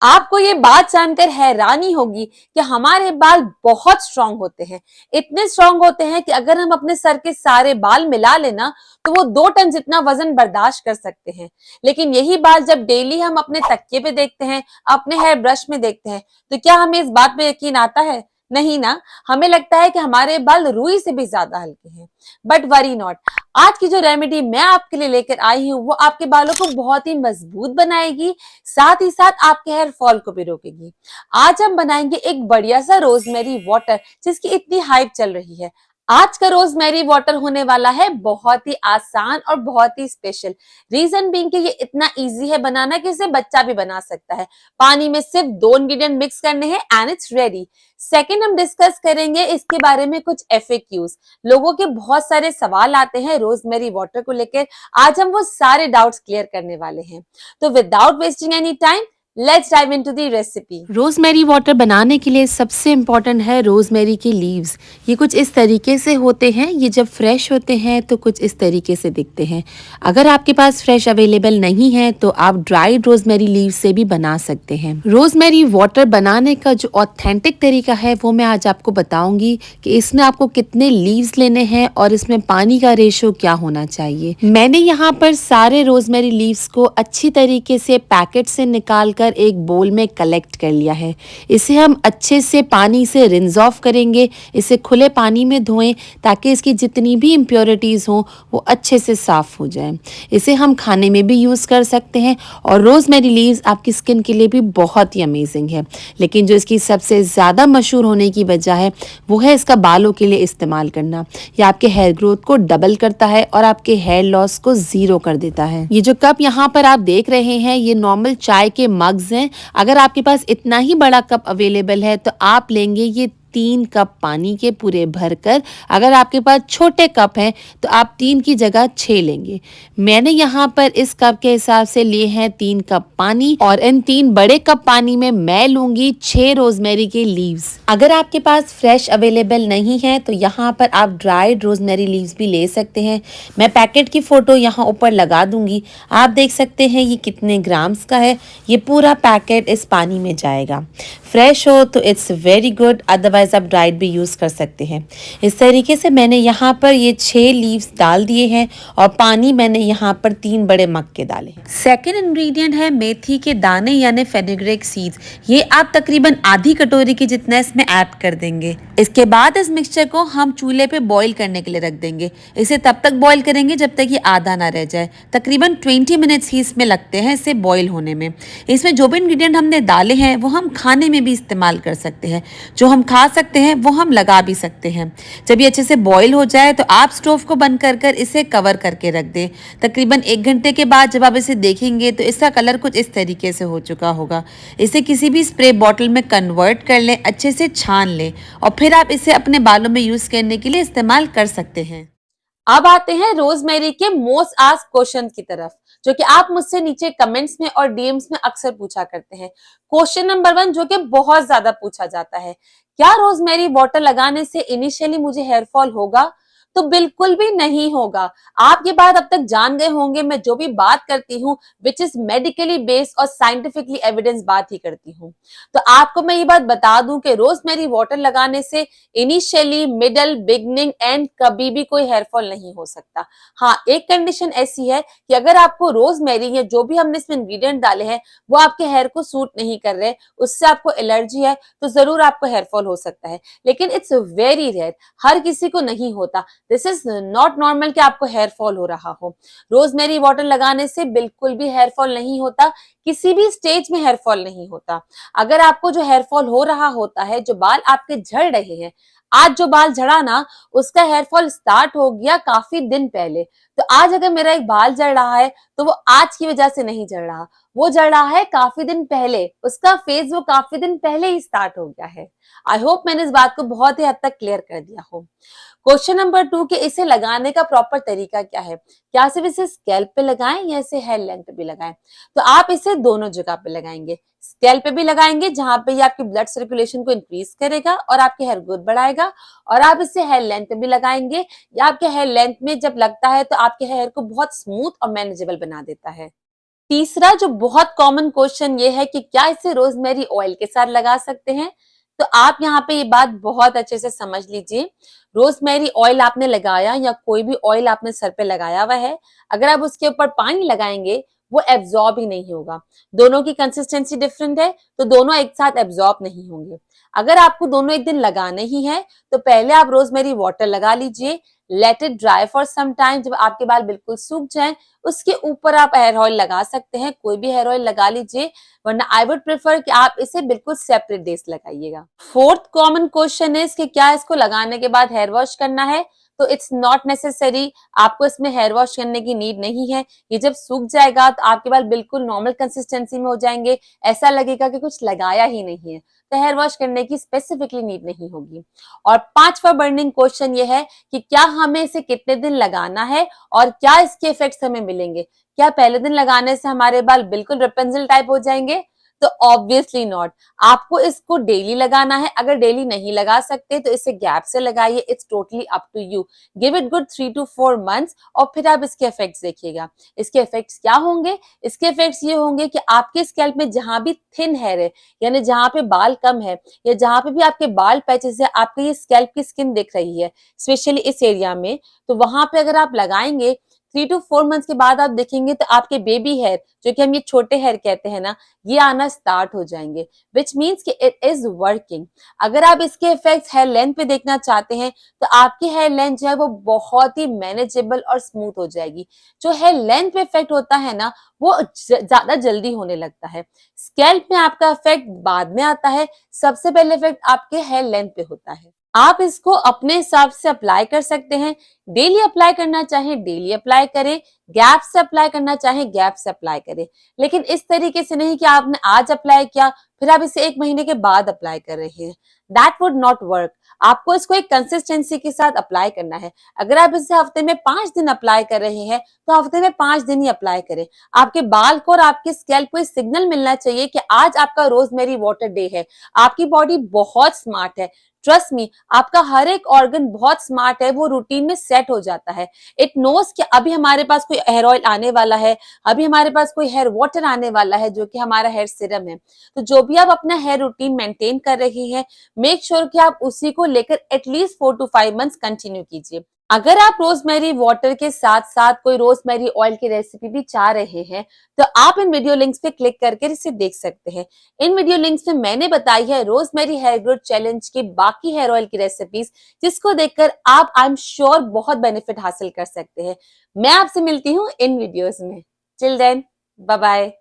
आपको ये बात जानकर हैरानी होगी कि हमारे बाल बहुत स्ट्रांग होते हैं। इतने स्ट्रांग होते हैं कि अगर हम अपने सर के सारे बाल मिला लेना तो वो 2 टन जितना वजन बर्दाश्त कर सकते हैं। लेकिन यही बाल जब डेली हम अपने तकिए पे देखते हैं, अपने हेयर ब्रश में देखते हैं, तो क्या हमें इस बात पे यकीन आता है? नहीं ना। हमें लगता है कि हमारे बाल रुई से भी ज्यादा हल्के हैं। But worry not. आज की जो रेमेडी मैं आपके लिए लेकर आई हूँ वो आपके बालों को बहुत ही मजबूत बनाएगी, साथ ही साथ आपके हेयर फॉल को भी रोकेगी। आज हम बनाएंगे एक बढ़िया सा रोजमेरी वाटर जिसकी इतनी हाइप चल रही है। आज का रोजमेरी वाटर होने वाला है बहुत ही आसान और बहुत ही स्पेशल। रीजन बीइंग कि ये इतना इजी है बनाना कि इसे बच्चा भी बना सकता है। पानी में सिर्फ 2 इंग्रेडिएंट मिक्स करने हैं एंड इट्स रेडी। सेकेंड, हम डिस्कस करेंगे इसके बारे में कुछ एफएक्यूज। लोगों के बहुत सारे सवाल आते हैं रोजमेरी वाटर को लेकर। आज हम वो सारे डाउट्स क्लियर करने वाले हैं। तो without wasting any time, let's dive into the recipe. Rosemary water बनाने के लिए सबसे इम्पॉर्टेंट है रोज़मेरी के लीव्स। ये कुछ इस तरीके से होते हैं, ये जब फ्रेश होते हैं तो कुछ इस तरीके से दिखते हैं। अगर आपके पास फ्रेश अवेलेबल नहीं है तो आप ड्राइड रोज़मेरी लीव्स से भी बना सकते हैं। रोज़मेरी वाटर बनाने का जो ऑथेंटिक तरीका है वो मैं आज आपको बताऊंगी कि इसमें आपको कितने लीव्स लेने हैं और इसमें पानी का रेशो क्या होना चाहिए। मैंने यहाँ पर सारे रोज़मेरी लीव्स को अच्छी तरीके से पैकेट से निकाल कर एक बोल में कलेक्ट कर लिया है। इसे हम अच्छे से पानी से रिंस ऑफ करेंगे। इसे खुले पानी में धोएं ताकि इसकी जितनी भी इम्प्योरिटीज़ हों वो अच्छे से साफ़ हो जाए। इसे हम खाने में भी यूज़ कर सकते हैं और रोज़मेरी लीव्स आपकी स्किन के लिए भी बहुत ही अमेजिंग है। लेकिन जो इसकी सबसे ज़्यादा मशहूर होने की वजह है वो है इसका बालों के लिए इस्तेमाल करना। यह आपके हेयर ग्रोथ को डबल करता है और आपके हेयर लॉस को ज़ीरो कर देता है। ये जो कप यहाँ पर आप देख रहे हैं ये नॉर्मल चाय के मग्स हैं। अगर आपके पास इतना ही बड़ा कप अवेलेबल है तो आप लेंगे ये 3 कप पानी के पूरे भरकर। अगर आपके पास छोटे कप हैं तो आप 3 की जगह 6 लेंगे। मैंने यहाँ पर इस कप के हिसाब से लिए हैं 3 कप पानी और इन 3 बड़े कप पानी में मैं लूंगी 6 रोजमेरी के लीव्स। अगर आपके पास फ्रेश अवेलेबल नहीं है तो यहाँ पर आप ड्राइड रोजमेरी लीव्स भी ले सकते हैं। मैं पैकेट की फोटो यहाँ ऊपर लगा दूंगी। आप देख सकते हैं ये कितने ग्राम्स का है। ये पूरा पैकेट इस पानी में जाएगा। फ्रेश हो तो इट्स वेरी गुड, अदरवाइज आप ड्राइड भी यूज़ कर सकते हैं। इस तरीके से मैंने यहाँ पर ये 6 लीव्स डाल दिए हैं और पानी मैंने यहाँ पर 3 बड़े मग के डाले हैं। सेकेंड इंग्रेडिएंट है मेथी के दाने यानी फेनुग्रीक सीड्स। ये आप तकरीबन आधी कटोरी के जितना इसमें ऐड कर देंगे। इसके बाद इस मिक्सचर को हम चूल्हे पे बॉईल करने के लिए रख देंगे। इसे तब तक बॉईल करेंगे जब तक ये आधा ना रह जाए। तकरीबन 20 मिनट्स ही इसमें लगते हैं इसे बॉईल होने में। इसमें जो भी इंग्रेडिएंट हमने डाले हैं वो हम खाने में भी इस्तेमाल कर सकते हैं। जो हम खा सकते हैं वो हम लगा भी सकते हैं। जब ये अच्छे से बॉईल हो जाए तो आप स्टोव को बंद कर इसे कवर करके रख दें। तकरीबन 1 घंटे के बाद जब आप इसे देखेंगे तो इसका कलर कुछ इस तरीके से हो चुका होगा। इसे किसी भी स्प्रे बॉटल में कन्वर्ट कर लें, अच्छे से छान लें और फिर आप इसे अपने बालों में यूज करने के लिए इस्तेमाल कर सकते हैं। अब आते हैं रोजमेरी के मोस्ट आस्क्ड क्वेश्चन की तरफ, जो कि आप मुझसे नीचे कमेंट्स में और डीएम्स में अक्सर पूछा करते हैं। क्वेश्चन नंबर 1 जो कि बहुत ज्यादा पूछा जाता है, क्या रोजमेरी वाटर लगाने से इनिशियली मुझे हेयर फॉल होगा? तो बिल्कुल भी नहीं होगा। आप ये बात अब तक जान गए होंगे, मैं जो भी बात करती हूँ विच इज मेडिकली बेस्ड और साइंटिफिकली एविडेंस बात ही करती हूँ। तो आपको मैं ये बात बता दूं कि रोजमेरी वाटर लगाने से इनिशियली, मिडल, बिगनिंग एंड कभी भी कोई हेयरफॉल नहीं हो सकता। हाँ, एक कंडीशन ऐसी है कि अगर आपको रोजमेरी या जो भी हमने इसमें इंग्रेडिएंट डाले हैं वो आपके हेयर को सूट नहीं कर रहे, उससे आपको एलर्जी है, तो जरूर आपको हेयरफॉल हो सकता है। लेकिन इट्स वेरी रेयर, हर किसी को नहीं होता। दिस इज नॉट नॉर्मल कि आपको हेयरफॉल हो रहा हो। रोजमेरी वाटर लगाने से बिल्कुल भी हेयरफॉल नहीं होता, किसी भी स्टेज में हेयरफॉल नहीं होता। अगर आपको जो हेयरफॉल हो रहा होता है, जो बाल आपके झड़ रहे हैं, आज जो बाल झड़ा ना, उसका हेयरफॉल स्टार्ट हो गया काफी दिन पहले। तो आज अगर मेरा एक बाल झड़ रहा है तो वो आज की वजह से नहीं झड़ रहा, वो झड़ रहा है काफी दिन पहले, उसका फेज वो काफी दिन पहले ही स्टार्ट हो गया है। आई होप मैंने इस बात को बहुत ही हद तक क्लियर कर दिया हो। क्वेश्चन नंबर 2 कि इसे लगाने का प्रॉपर तरीका क्या है? क्या सिर्फ इसे स्कैल्प पे लगाएं या इसे हेयर लेंथ पे भी लगाएं? तो आप इसे दोनों जगह पे लगाएंगे। स्कैल्प पे भी लगाएंगे जहां पे ये आपकी ब्लड सर्कुलेशन को इंक्रीज करेगा और आपके हेयर ग्रोथ बढ़ाएगा, और आप इसे हेयर लेंथ पे भी लगाएंगे। या आपके हेयर लेंथ में जब लगता है तो आपके हेयर को बहुत स्मूथ और मैनेजेबल बना देता है। तीसरा जो बहुत कॉमन क्वेश्चन ये है कि क्या इसे रोजमेरी ऑयल के साथ लगा सकते हैं? तो आप यहाँ पे ये बात बहुत अच्छे से समझ लीजिए। रोजमेरी ऑयल आपने लगाया या कोई भी ऑयल आपने सर पे लगाया हुआ है, अगर आप उसके ऊपर पानी लगाएंगे वो एब्जॉर्ब ही नहीं होगा। दोनों की कंसिस्टेंसी डिफरेंट है, तो दोनों एक साथ एब्जॉर्ब नहीं होंगे। अगर आपको दोनों एक दिन लगाने ही है तो पहले आप रोजमेरी वाटर लगा लीजिए, let it dry for some time. जब आपके बाल बिल्कुल सूख जाएं उसके ऊपर आप हेयर ऑयल लगा सकते हैं, कोई भी हेयर ऑयल लगा लीजिए, वरना आई वुड प्रेफर कि आप इसे बिल्कुल सेपरेट डेज लगाइएगा। फोर्थ कॉमन क्वेश्चन इज कि क्या इसको लगाने के बाद हेयर वॉश करना है? तो इट्स नॉट नेसेसरी, आपको इसमें हेयर वॉश करने की नीड नहीं है। ये जब सूख जाएगा तो आपके बाल बिल्कुल नॉर्मल कंसिस्टेंसी में हो जाएंगे, ऐसा लगेगा कि कुछ लगाया ही नहीं है, तो हेयर वॉश करने की स्पेसिफिकली नीड नहीं होगी। और पांचवा बर्निंग क्वेश्चन ये है कि क्या हमें इसे कितने दिन लगाना है और क्या इसके इफेक्ट्स हमें मिलेंगे? क्या पहले दिन लगाने से हमारे बाल बिल्कुल रेपेंसिल टाइप हो जाएंगे? तो ऑब्वियसली नॉट। आपको इसको डेली लगाना है, अगर डेली नहीं लगा सकते तो इसे गैप से लगाइए, it's totally up to you. Give it good 3 to 4 months और फिर आप इसके इफेक्ट्स देखिएगा। इसके इफेक्ट्स क्या होंगे? इसके इफेक्ट्स ये होंगे कि आपके स्कैल्प में जहां भी थिन हेयर है, यानी जहां पे बाल कम है या जहां पे भी आपके बाल पैचेस है, आपके ये स्कैल्प की स्किन दिख रही है स्पेशली इस एरिया में, तो वहां पे अगर आप लगाएंगे 3 to 4 months के बाद आप देखेंगे तो आपके बेबी हेयर, जो कि हम ये छोटे हेयर कहते हैं ना, ये आना स्टार्ट हो जाएंगे, विच मीन्स कि इट इज वर्किंग। अगर आप इसके इफेक्ट्स हेयर लेंथ पे देखना चाहते हैं तो आपकी हेयर लेंथ जो है वो बहुत ही मैनेजेबल और स्मूथ हो जाएगी। जो हेयर लेंथ पे इफेक्ट होता है ना वो ज्यादा जल्दी होने लगता है, स्कैल्प में आपका इफेक्ट बाद में आता है, सबसे पहले इफेक्ट आपके हेयर लेंथ पे होता है। आप इसको अपने हिसाब से अप्लाई कर सकते हैं, डेली अप्लाई करना चाहे डेली अप्लाई करें, गैप से अप्लाई करना चाहे गैप से अप्लाई करें, लेकिन इस तरीके से नहीं कि आपने आज अप्लाई किया फिर आप इसे 1 महीने के बाद अप्लाई कर रहे हैं, दैट वुड नॉट वर्क। आपको इसको एक कंसिस्टेंसी के साथ अप्लाई करना है। अगर आप इसे हफ्ते में 5 दिन अप्लाई कर रहे हैं तो हफ्ते में 5 दिन ही अप्लाई करें। आपके बाल को और आपके स्कैल्प को सिग्नल मिलना चाहिए कि आज आपका रोजमेरी वाटर डे है। आपकी बॉडी बहुत स्मार्ट है, ट्रस्ट मी, आपका हर एक ऑर्गन बहुत स्मार्ट है, वो रूटीन में सेट हो जाता है। इट नोस कि अभी हमारे पास कोई हेयर ऑयल आने वाला है, अभी हमारे पास कोई हेयर वाटर आने वाला है जो कि हमारा हेयर सीरम है। तो जो भी आप अपना हेयर रूटीन मेंटेन कर रहे हैं, मेक श्योर कि आप उसी को लेकर एटलीस्ट 4 to 5 months कंटिन्यू कीजिए। अगर आप रोजमेरी वाटर के साथ साथ कोई रोजमेरी ऑयल की रेसिपी भी चाह रहे हैं तो आप इन वीडियो लिंक्स पे क्लिक करके इसे देख सकते हैं। इन वीडियो लिंक्स में मैंने बताई है रोजमेरी हेयर ग्रोथ चैलेंज की बाकी हेयर ऑयल की रेसिपीज, जिसको देखकर आप आई एम श्योर बहुत बेनिफिट हासिल कर सकते हैं। मैं आपसे मिलती हूँ इन वीडियोस में। Till then, bye bye.